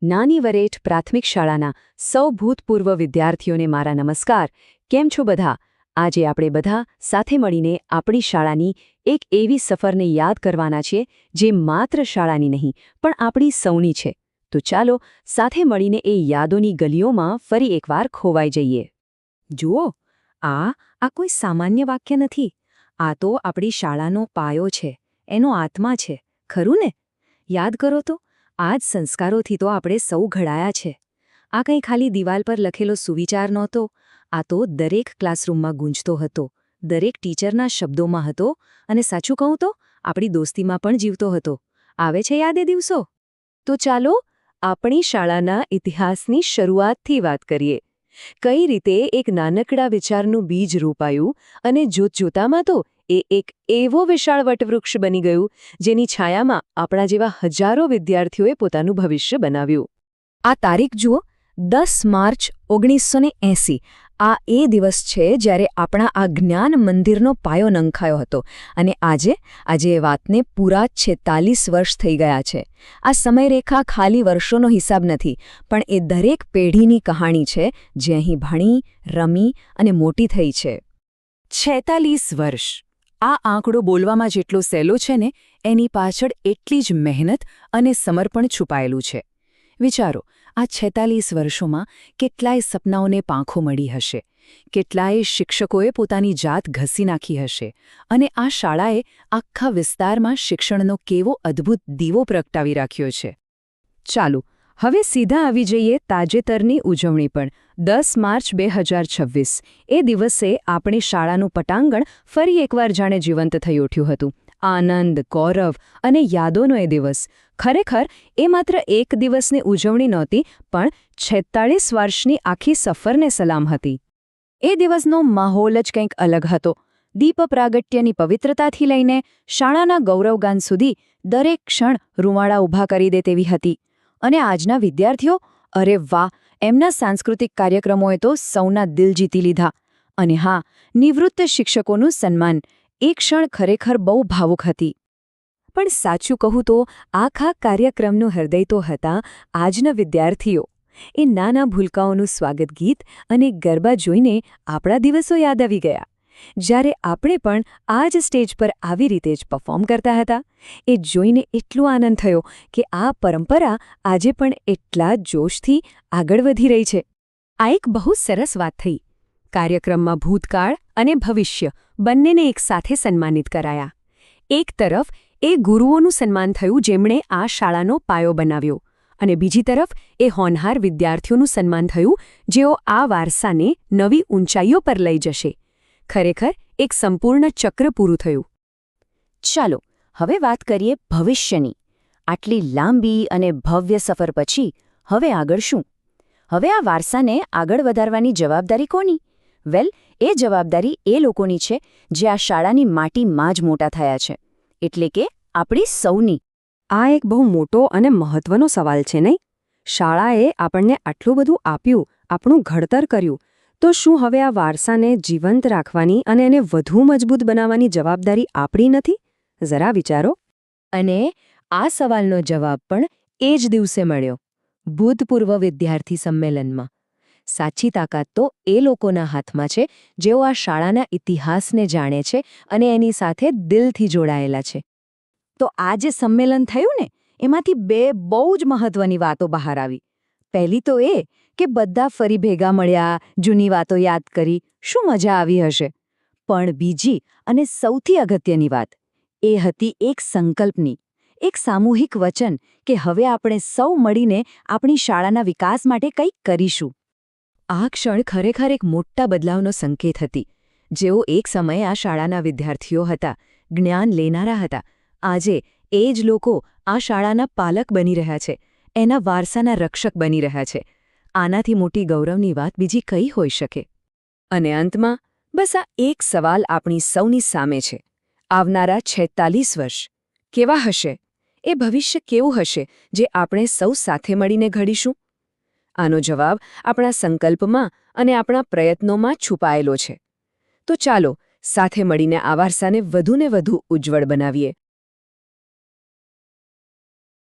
નાની વરેઠ પ્રાથમિક શાળાના સૌ ભૂતપૂર્વ વિદ્યાર્થીઓને મારા નમસ્કાર. કેમ છો બધા? આજે આપણે બધા સાથે મળીને આપણી શાળાની એક એવી સફરને યાદ કરવાના છીએ જે માત્ર શાળાની નહીં પણ આપણી સૌની છે. તો ચાલો સાથે મળીને એ યાદોની ગલીઓમાં ફરી એકવાર ખોવાઈ જઈએ. જુઓ, આ કોઈ સામાન્ય વાક્ય નથી. આ તો આપણી શાળાનો પાયો છે, એનો આત્મા છે, ખરું ને? યાદ કરો તો, આ જ સંસ્કારોથી તો આપણે સૌ ઘડાયા છે. આ કંઈ ખાલી દિવાલ પર લખેલો સુવિચાર નહોતો. આ તો દરેક ક્લાસરૂમમાં ગૂંજતો હતો, દરેક ટીચરના શબ્દોમાં હતો, અને સાચું કહું તો આપણી દોસ્તીમાં પણ જીવતો હતો. આવે છે યાદ એ દિવસો? તો ચાલો આપણી શાળાના ઇતિહાસની શરૂઆતથી વાત કરીએ. કઈ રીતે એક નાનકડા વિચારનું બીજ રોપાયું અને જોતજોતામાં તો એ એક એવો વિશાળ વટવૃક્ષ બની ગયું જેની છાયામાં આપણા જેવા હજારો વિદ્યાર્થીઓએ પોતાનું ભવિષ્ય બનાવ્યું. આ તારીખ જુઓ, 10 માર્ચ 1980. આ એ દિવસ છે જ્યારે આપણા આ જ્ઞાન મંદિરનો પાયો નંખાયો હતો. અને આજે એ વાતને પૂરા 46 વર્ષ થઈ ગયા છે. આ સમયરેખા ખાલી વર્ષોનો હિસાબ નથી, પણ એ દરેક પેઢીની કહાણી છે જે અહીં ભણી, રમી અને મોટી થઈ છે. 46 વર્ષ. આ આંકડો બોલવામાં જેટલો સહેલો છે ને, એની પાછળ એટલી જ મહેનત અને સમર્પણ છુપાયેલું છે. વિચારો, આ 46 વર્ષોમાં કેટલાય સપનાઓને પાંખો મળી હશે, કેટલાય શિક્ષકોએ પોતાની જાત ઘસી નાખી હશે, અને આ શાળાએ આખા વિસ્તારમાં શિક્ષણનો કેવો અદ્ભુત દીવો પ્રગટાવી રાખ્યો છે. ચાલો, હવે સીધા આવી જઈએ તાજેતરની ઉજવણી પર. 10 માર્ચ 2026. એ દિવસે આપણી શાળાનું પટાંગણ ફરી એકવાર જાણે જીવંત થઈ ઉઠ્યું હતું. આનંદ, ગૌરવ અને યાદોનો એ દિવસ. ખરેખર એ માત્ર એક દિવસની ઉજવણી નહોતી, પણ 46 વર્ષની આખી સફરને સલામ હતી. એ દિવસનો માહોલ જ કંઈક અલગ હતો. દીપ પ્રાગટ્યની પવિત્રતાથી લઈને શાળાના ગૌરવગાન સુધી દરેક ક્ષણ રૂવાડા ઊભા કરી દે તેવી હતી. અને આજના વિદ્યાર્થીઓ, અરે વાહ, એમના સાંસ્કૃતિક કાર્યક્રમોએ તો સૌના દિલ જીતી લીધા. અને હા, નિવૃત્ત શિક્ષકોનું સન્માન, એ ક્ષણ ખરેખર બહુ ભાવુક હતી. પણ સાચું કહું તો આખા કાર્યક્રમનું હૃદય તો હતા આજના વિદ્યાર્થીઓ. એ નાના ભૂલકાઓનું સ્વાગત ગીત અને ગરબા જોઈને આપણા દિવસો યાદ આવી ગયા, જ્યારે આપણે પણ આ જ સ્ટેજ પર આવી રીતે જ પરફોર્મ કરતા હતા. એ જોઈને એટલો આનંદ થયો કે આ પરંપરા આજે પણ એટલા જોશથી આગળ વધી રહી છે. આ એક બહુ સરસ વાત થઈ. કાર્યક્રમમાં ભૂતકાળ અને ભવિષ્ય બંનેને એકસાથે સન્માનિત કરાયા. એક તરફ એ ગુરુઓનું સન્માન થયું જેમણે આ શાળાનો પાયો બનાવ્યો, અને બીજી તરફ એ હોનહાર વિદ્યાર્થીઓનું સન્માન થયું જેઓ આ વારસાને નવી ઊંચાઈઓ પર લઈ જશે. ખરેખર એક સંપૂર્ણ ચક્ર પૂરું થયું. ચાલો હવે વાત કરીએ ભવિષ્યની. આટલી લાંબી અને ભવ્ય સફર પછી હવે આગળ શું? હવે આ વારસાને આગળ વધારવાની જવાબદારી કોની? વેલ, એ જવાબદારી એ લોકોની છે જે આ શાળાની માટીમાં જ મોટા થયા છે, એટલે કે આપણી સૌની. આ એક બહુ મોટો અને મહત્વનો સવાલ છે, નહીં? શાળાએ આપણને આટલું બધું આપ્યું, આપણું ઘડતર કર્યું, તો શું હવે આ વારસાને જીવંત રાખવાની અને એને વધુ મજબૂત બનાવવાની જવાબદારી આપણી નથી? જરા વિચારો. અને આ સવાલનો જવાબ પણ એ જ દિવસે મળ્યો, ભૂતપૂર્વ વિદ્યાર્થી સંમેલનમાં. સાચી તાકાત તો એ લોકોના હાથમાં છે જેઓ આ શાળાના ઇતિહાસને જાણે છે અને એની સાથે દિલથી જોડાયેલા છે. તો આ જે સંમેલન થયું ને, એમાંથી બે બહુ જ મહત્વની વાતો બહાર આવી. પહેલી તો એ કે બધા ફરી ભેગા મળ્યા, જૂની વાતો યાદ કરી, શું મજા આવી હશે. પણ બીજી અને સૌથી અગત્યની વાત એ હતી એક સંકલ્પની, એક સામૂહિક વચન કે હવે આપણે સૌ મળીને આપણી શાળાના વિકાસ માટે કંઈક કરીશું. આ ક્ષણ ખરેખર એક મોટા બદલાવનો સંકેત હતી. જેઓ એક સમયે આ શાળાના વિદ્યાર્થીઓ હતા, જ્ઞાન લેનારા હતા, આજે એ જ લોકો આ શાળાના પાલક બની રહ્યા છે, એના વારસાના રક્ષક બની રહ્યા છે. આનાથી મોટી ગૌરવની વાત બીજી કઈ હોઈ શકે? અને અંતમાં બસ આ એક સવાલ આપણી સૌની સામે છે. આવનારા 46 વર્ષ કેવા હશે? એ ભવિષ્ય કેવું હશે જે આપણે સૌ સાથે મળીને ઘડીશું? આનો જવાબ આપણા સંકલ્પમાં અને આપણા પ્રયત્નોમાં છુપાયેલો છે. તો ચાલો સાથે મળીને આ વારસાને વધુને વધુ ઉજ્જવળ બનાવીએ.